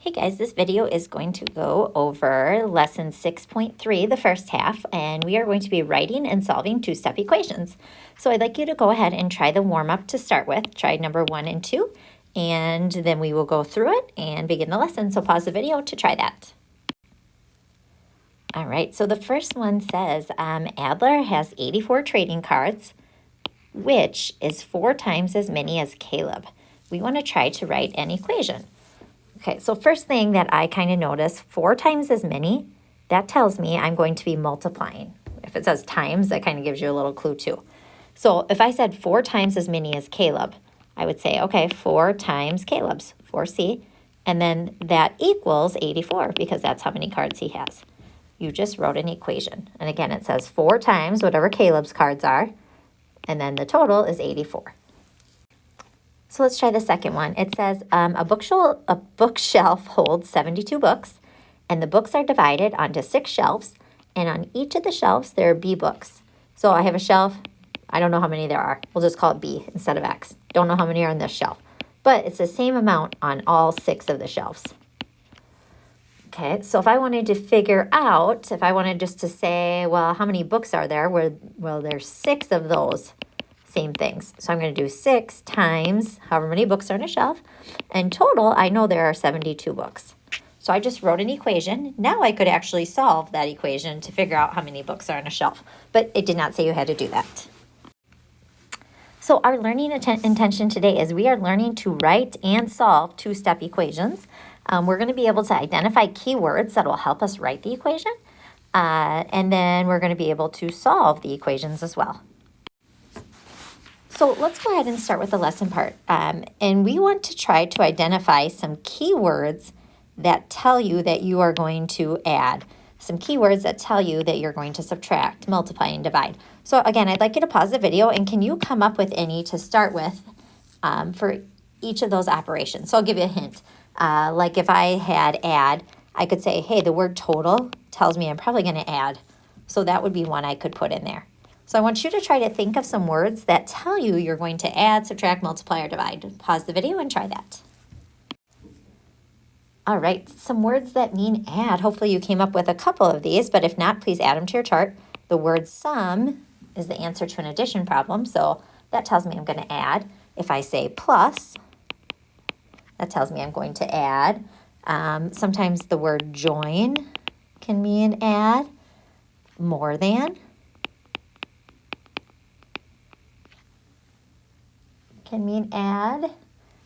Hey guys, this video is going to go over lesson 6.3, the first half, and we are going to be writing and solving two-step equations. So I'd like you to go ahead and try the warm-up to start with. Try number 1 and 2, and then we will go through it and begin the lesson. So pause the video to try that. All right, so the first one says, Adler has 84 trading cards, which is 4 times as many as Caleb. We want to try to write an equation. Okay, so first thing that I kind of notice, 4 times as many, that tells me I'm going to be multiplying. If it says times, that kind of gives you a little clue too. So if I said 4 times as many as Caleb, I would say, okay, 4 times Caleb's, 4C, and then that equals 84 because that's how many cards he has. You just wrote an equation. And again, it says 4 times whatever Caleb's cards are, and then the total is 84. So let's try the second one. It says a bookshelf holds 72 books, and the books are divided onto 6 shelves, and on each of the shelves there are B books. So I have a shelf. I don't know how many there are. We'll just call it B instead of X. Don't know how many are on this shelf, but it's the same amount on all 6 of the shelves. Okay, so if I wanted to figure out, if I wanted just to say, well, how many books are there? Well, there's 6 of those. Same things. So I'm going to do 6 times however many books are on a shelf. And total, I know there are 72 books. So I just wrote an equation. Now I could actually solve that equation to figure out how many books are on a shelf. But it did not say you had to do that. So our learning intention today is we are learning to write and solve two-step equations. We're going to be able to identify keywords that will help us write the equation. And then we're going to be able to solve the equations as well. So let's go ahead and start with the lesson part. And we want to try to identify some keywords that tell you that you are going to add. Some keywords that tell you that you're going to subtract, multiply, and divide. So again, I'd like you to pause the video and can you come up with any to start with for each of those operations? So I'll give you a hint. Like if I had add, I could say, hey, the word total tells me I'm probably going to add. So that would be one I could put in there. So I want you to try to think of some words that tell you you're going to add, subtract, multiply, or divide. Pause the video and try that. All right, some words that mean add. Hopefully you came up with a couple of these, but if not, please add them to your chart. The word sum is the answer to an addition problem, so that tells me I'm going to add. If I say plus, that tells me I'm going to add. Sometimes the word join can mean add. More than can mean add.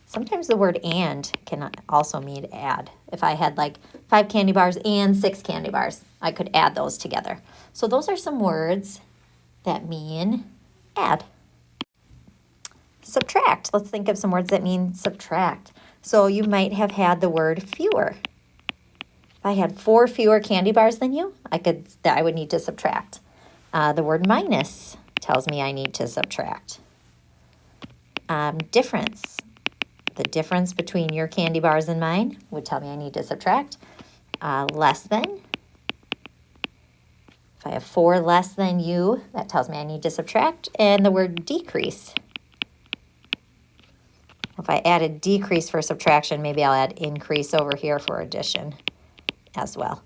Sometimes the word and can also mean add. If I had like 5 candy bars and 6 candy bars, I could add those together. So those are some words that mean add. Subtract. Let's think of some words that mean subtract. So you might have had the word fewer. If I had 4 fewer candy bars than you, I would need to subtract. The word minus tells me I need to subtract. Difference. The difference between your candy bars and mine would tell me I need to subtract. Less than. If I have 4 less than you, that tells me I need to subtract. And the word decrease. If I added decrease for subtraction, maybe I'll add increase over here for addition as well.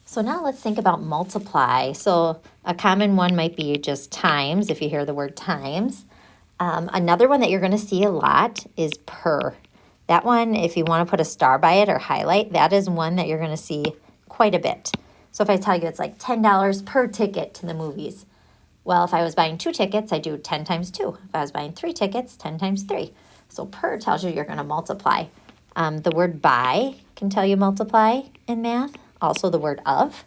So now let's think about multiply. So a common one might be just times, if you hear the word times. Another one that you're going to see a lot is per. That one, if you want to put a star by it or highlight, that is one that you're going to see quite a bit. So if I tell you it's like $10 per ticket to the movies. Well, if I was buying 2 tickets, I do 10 times 2. If I was buying 3 tickets, 10 times 3. So per tells you you're going to multiply. The word by can tell you multiply in math. Also the word of.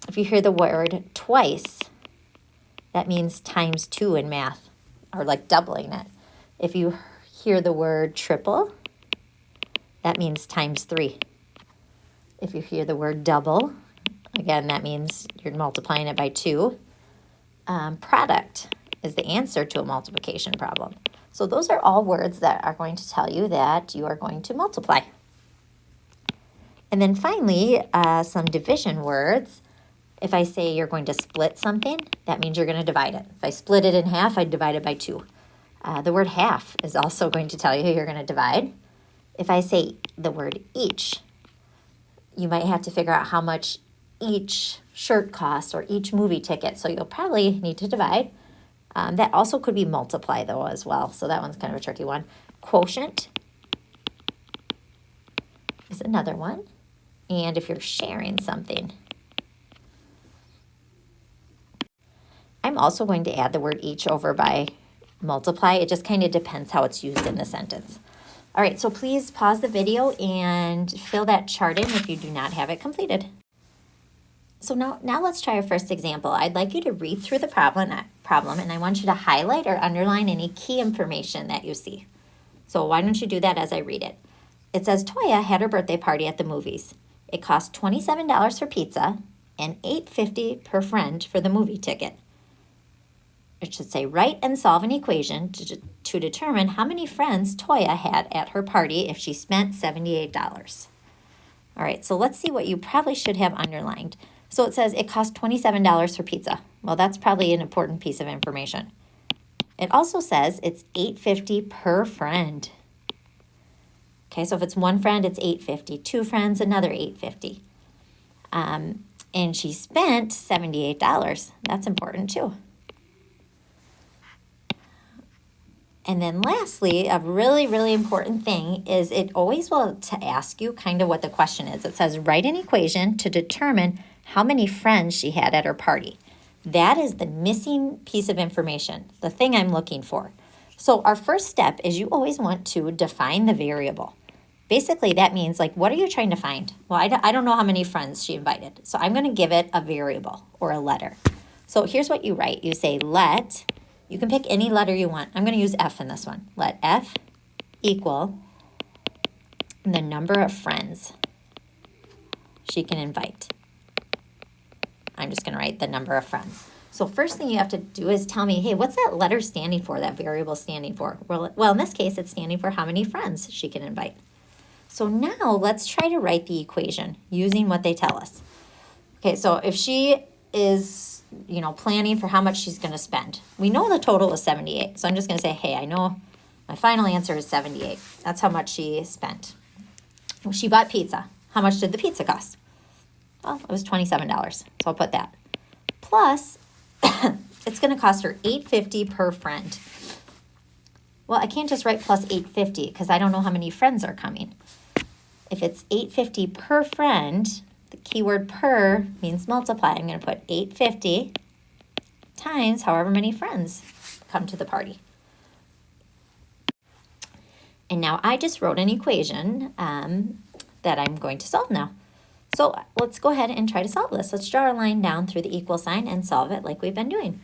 If you hear the word twice, that means times 2 in math, or like doubling it. If you hear the word triple, that means times 3. If you hear the word double, again, that means you're multiplying it by 2. Product is the answer to a multiplication problem. So those are all words that are going to tell you that you are going to multiply. And then finally, some division words. If I say you're going to split something, that means you're going to divide it. If I split it in half, I'd divide it by 2. The word half is also going to tell you you're going to divide. if I say the word each, you might have to figure out how much each shirt costs or each movie ticket. So you'll probably need to divide. That also could be multiply though as well. So that one's kind of a tricky one. Quotient is another one. And if you're sharing something, I'm also going to add the word each over by multiply. It just kind of depends how it's used in the sentence. All right, so please pause the video and fill that chart in if you do not have it completed. So now let's try our first example. I'd like you to read through the problem and I want you to highlight or underline any key information that you see. So why don't you do that as I read it? It says Toya had her birthday party at the movies. It cost $27 for pizza and $8.50 per friend for the movie ticket. It should say write and solve an equation to determine how many friends Toya had at her party if she spent $78. All right, so let's see what you probably should have underlined. So it says it cost $27 for pizza. Well, that's probably an important piece of information. It also says it's $8.50 per friend. Okay, so if it's one friend, it's $8.50. Two friends, another $8.50. And she spent $78. That's important too. And then lastly, a really, really important thing is it always will to ask you kind of what the question is. It says write an equation to determine how many friends she had at her party. That is the missing piece of information, the thing I'm looking for. So our first step is you always want to define the variable. Basically, that means like, what are you trying to find? Well, I don't know how many friends she invited. So I'm going to give it a variable or a letter. So here's what you write. You say let, you can pick any letter you want. I'm going to use F in this one. Let F equal the number of friends she can invite. I'm just going to write the number of friends. So first thing you have to do is tell me, hey, what's that letter standing for, that variable standing for? Well, in this case, it's standing for how many friends she can invite. So now let's try to write the equation using what they tell us. Okay, so if she is, planning for how much she's going to spend, we know the total is 78. So I'm just going to say, hey, I know my final answer is 78. That's how much she spent. Well, she bought pizza. How much did the pizza cost? Well, it was $27. So I'll put that. Plus, it's going to cost her $8.50 per friend. Well, I can't just write plus $8.50 because I don't know how many friends are coming. If it's $8.50 per friend, the keyword per means multiply. I'm going to put $8.50 times however many friends come to the party. And now I just wrote an equation that I'm going to solve now. So let's go ahead and try to solve this. Let's draw a line down through the equal sign and solve it like we've been doing.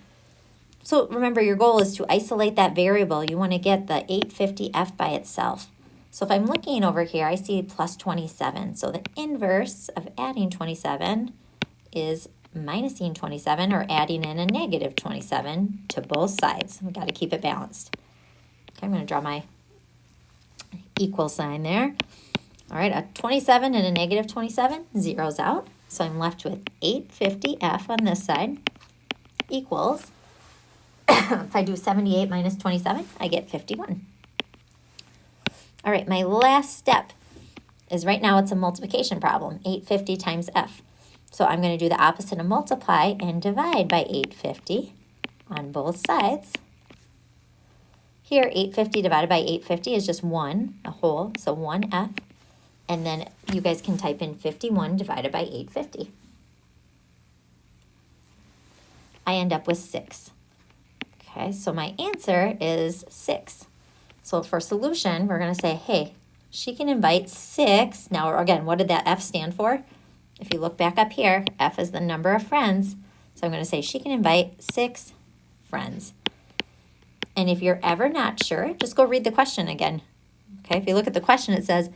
So remember, your goal is to isolate that variable. You want to get the 850F by itself. So if I'm looking over here, I see plus 27. So the inverse of adding 27 is minusing 27 or adding in a negative 27 to both sides. We've got to keep it balanced. Okay, I'm going to draw my equal sign there. All right, a 27 and a negative 27 zeros out. So I'm left with 850F on this side equals, if I do 78 minus 27, I get 51. All right, my last step is right now it's a multiplication problem, 850 times F. So I'm going to do the opposite of multiply and divide by 850 on both sides. Here, 850 divided by 850 is just 1, a whole, so 1F. And then you guys can type in 51 divided by 850. I end up with 6. Okay, so my answer is 6. So for solution, we're going to say, hey, she can invite 6. Now, again, what did that F stand for? If you look back up here, F is the number of friends. So I'm going to say she can invite 6 friends. And if you're ever not sure, just go read the question again. Okay, if you look at the question, it says,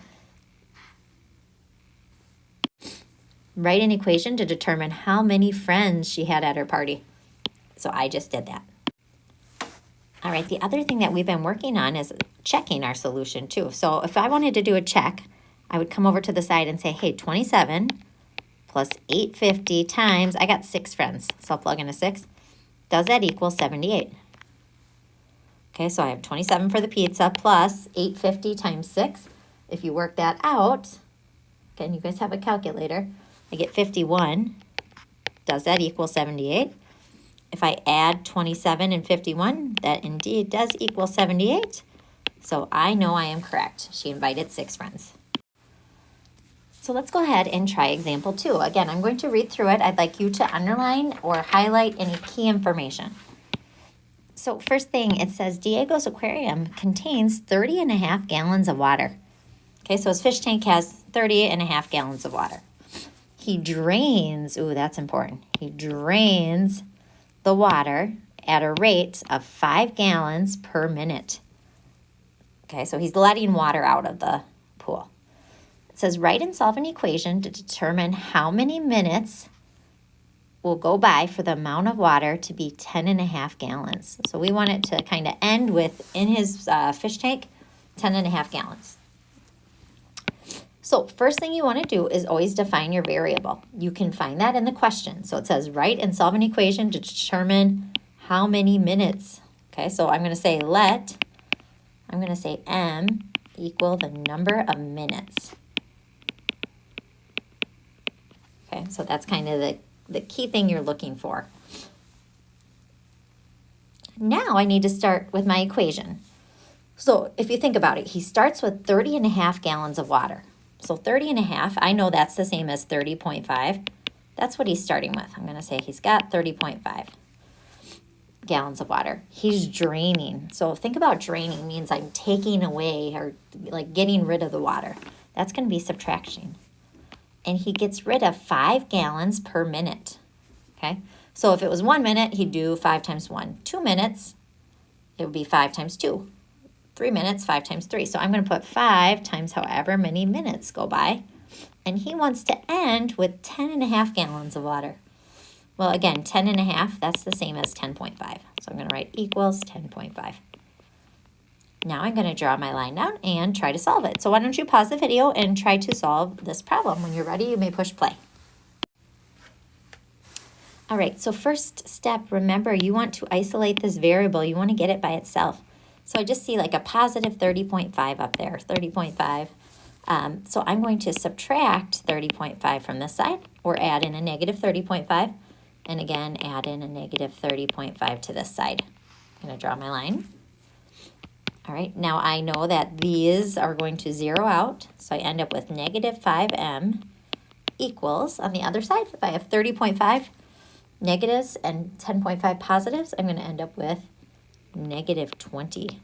write an equation to determine how many friends she had at her party. So I just did that. All right, the other thing that we've been working on is checking our solution too. So if I wanted to do a check, I would come over to the side and say, hey, 27 plus 850 times, I got 6 friends. So I'll plug in a 6. Does that equal 78? Okay, so I have 27 for the pizza plus 850 times 6. If you work that out, again, you guys have a calculator, I get 51. Does that equal 78? If I add 27 and 51, that indeed does equal 78. So I know I am correct. She invited 6 friends. So let's go ahead and try example 2. Again, I'm going to read through it. I'd like you to underline or highlight any key information. So first thing, it says Diego's aquarium contains 30.5 gallons of water. Okay, so his fish tank has 30.5 gallons of water. He drains, ooh, that's important. He drains the water at a rate of 5 gallons per minute. Okay, so he's letting water out of the pool. It says write and solve an equation to determine how many minutes will go by for the amount of water to be 10.5 gallons. So we want it to kind of end with, in his fish tank, 10.5 gallons. So first thing you want to do is always define your variable. You can find that in the question. So it says write and solve an equation to determine how many minutes. Okay, so I'm going to say I'm going to say m equal the number of minutes. Okay, so that's kind of the key thing you're looking for. Now I need to start with my equation. So if you think about it, he starts with 30.5 gallons of water. So 30.5, I know that's the same as 30.5. That's what he's starting with. I'm going to say he's got 30.5 gallons of water. He's draining. So think about draining means I'm taking away or like getting rid of the water. That's going to be subtraction. And he gets rid of 5 gallons per minute. Okay? So if it was 1 minute, he'd do 5 times 1. 2 minutes, it would be 5 times 2. 3 minutes, 5 times 3. So I'm going to put 5 times however many minutes go by. And he wants to end with 10.5 gallons of water. Well, again, 10.5, that's the same as 10.5. So I'm going to write equals 10.5. Now I'm going to draw my line down and try to solve it. So why don't you pause the video and try to solve this problem. When you're ready, you may push play. All right, so first step, remember you want to isolate this variable. You want to get it by itself. So I just see like a positive 30.5 up there, 30.5. So I'm going to subtract 30.5 from this side or add in a negative 30.5. And again, add in a negative 30.5 to this side. I'm going to draw my line. All right, now I know that these are going to zero out. So I end up with negative 5m equals, on the other side, if I have 30.5 negatives and 10.5 positives, I'm going to end up with negative 20.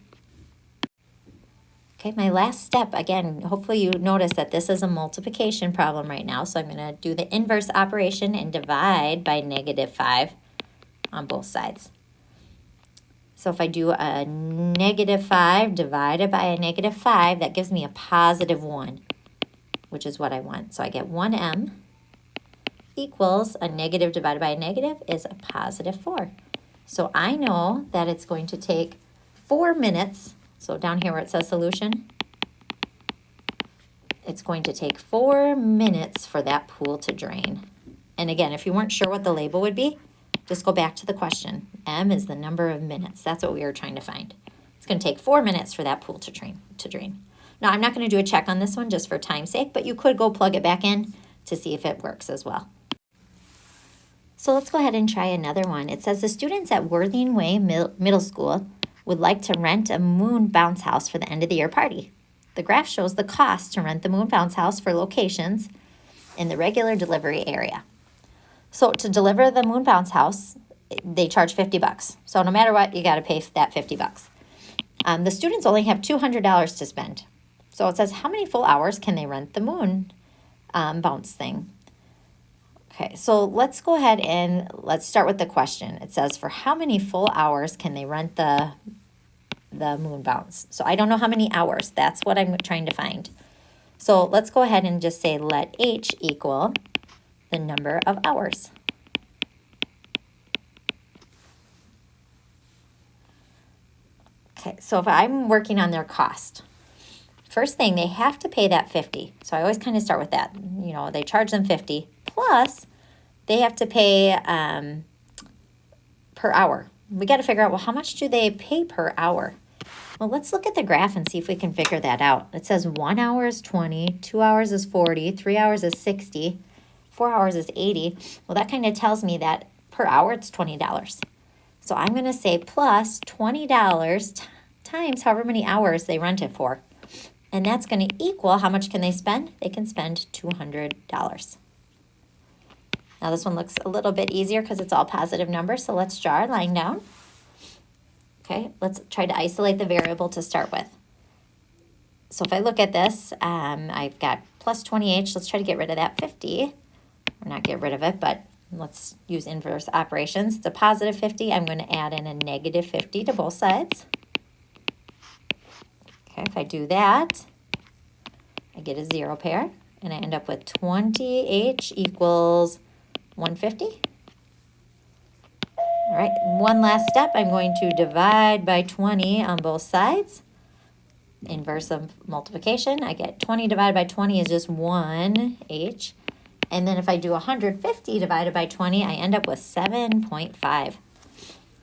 Okay, my last step, again, hopefully you notice that this is a multiplication problem right now. So I'm going to do the inverse operation and divide by negative 5 on both sides. So if I do a negative 5 divided by a negative 5, that gives me a positive 1, which is what I want. So I get 1m equals a negative divided by a negative is a positive 4. So I know that it's going to take 4 minutes. So down here where it says solution, it's going to take 4 minutes for that pool to drain. And again, if you weren't sure what the label would be, just go back to the question. M is the number of minutes. That's what we were trying to find. It's going to take 4 minutes for that pool to drain. Now, I'm not going to do a check on this one just for time's sake, but you could go plug it back in to see if it works as well. So let's go ahead and try another one. It says the students at Worthing Way Middle School would like to rent a moon bounce house for the end of the year party. The graph shows the cost to rent the moon bounce house for locations in the regular delivery area. So to deliver the moon bounce house, they charge $50. So no matter what, you got to pay that $50. The students only have $200 to spend. So it says how many full hours can they rent the moon bounce thing? Okay, so let's go ahead and let's start with the question. It says for how many full hours can they rent the moon bounce? So I don't know how many hours. That's what I'm trying to find. So let's go ahead and just say let H equal the number of hours. Okay, so if I'm working on their cost, first thing, they have to pay that $50. So I always kind of start with that. You know, they charge them $50. Plus, they have to pay per hour. We got to figure out, well, how much do they pay per hour? Well, let's look at the graph and see if we can figure that out. It says 1 hour is 20, 2 hours is 40, 3 hours is 60, 4 hours is 80. Well, that kind of tells me that per hour it's $20. So I'm going to say plus $20 times however many hours they rent it for. And that's going to equal, how much can they spend? They can spend $200. Now this one looks a little bit easier because it's all positive numbers, so let's draw our line down. Okay, let's try to isolate the variable to start with. So if I look at this, I've got plus 20h. Let's try to get rid of that 50. Or not get rid of it, but let's use inverse operations. It's a positive 50. I'm going to add in a negative 50 to both sides. Okay, if I do that, I get a zero pair, and I end up with 20h equals 150. All right, one last step. I'm going to divide by 20 on both sides. Inverse of multiplication, I get 20 divided by 20 is just 1h. And then if I do 150 divided by 20, I end up with 7.5.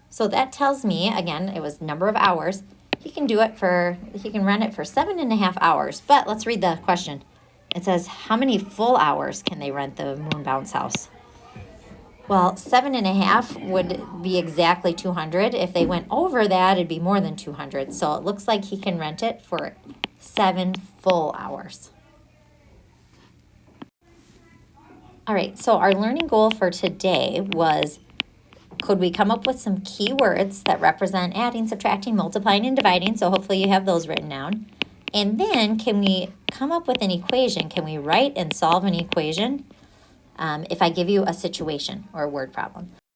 So that tells me, again, it was number of hours. He can run it for 7.5 hours. But let's read the question. It says, how many full hours can they rent the moon bounce house? Well, 7.5 would be exactly 200. If they went over that, it'd be more than 200. So it looks like he can rent it for 7 full hours. All right, so our learning goal for today was, could we come up with some keywords that represent adding, subtracting, multiplying, and dividing? So hopefully you have those written down. And then can we come up with an equation? Can we write and solve an equation if I give you a situation or a word problem?